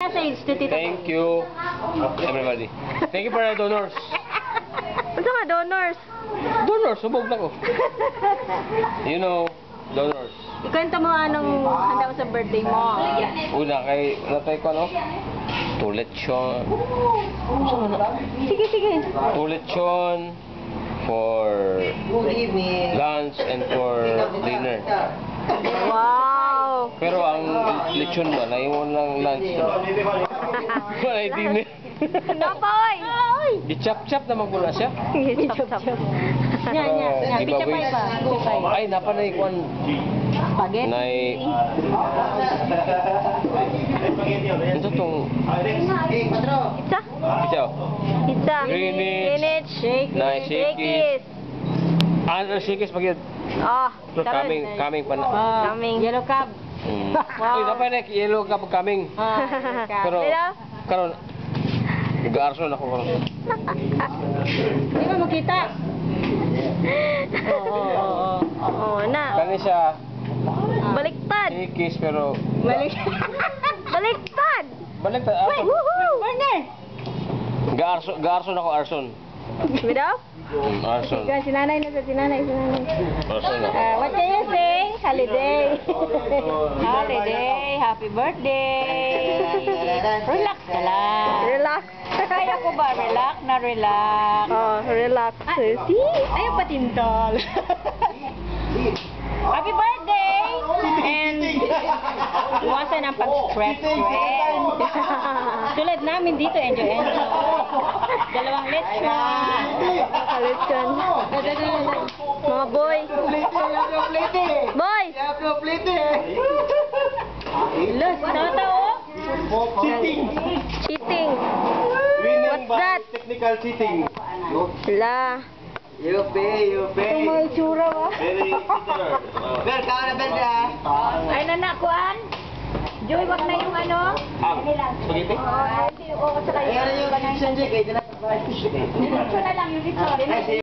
Message to Tito. Thank you, everybody. Thank you for the donors. Ano nga, donors? Donors, subog na ko. You know, donors. Ikwento mo anong handa mo sa birthday mo. Una kay, natay ko ano? Tulechon. Sige, sige. Tulechon for lunch and for dinner. Wow! Pero ang lechon ba, naiwan lang lunch. Wala dinner. Napoy! Gichap-chap naman ko na siya. Chop-chop. Nya, nya, nya. Pichay pa. Ay, napanay ko ang Spaghetti. Nay. Ito tong Pizza? Pizza. Pizza. Greenwich. Shake. Nice Shakey's. Ano shakey's pag yun? Ah, Coming pa na. Coming. Yellow cab. Uy, napanay yellow ka pag coming. Pero Hello? karon nag-arson ako karon. Hindi mo makita. Oo na. Kani siya Baliktad. shakey's pero Balik. Baliktad. balik ta ako. Woohoo! Partner. Ga-arson ako arson. Without? Arson. Si nanay na sa sinanay. Arson ako. What can you say? Holiday. Holiday. Happy birthday. Relax ka lang. Relax. Kaya ko ba? Relax na relax. Oh, relax. See? Ayaw patintol. Happy birthday! And iwasan ang pag-stress. Tulad namin dito, enjoy. Dalawang lechon. Kalitson. Mga boy. Boy! Los, totoo? Cheating. Winning What's that? by technical cheating. La. You pay. May tsura ba? Very cheater. Bel, kawan na bel ka. Ay, nanakuan? Joy, wag na yung ano? Spaghetti? Hindi, oo, saka Ayan yung lechon check. Lechon na lang yung lechon.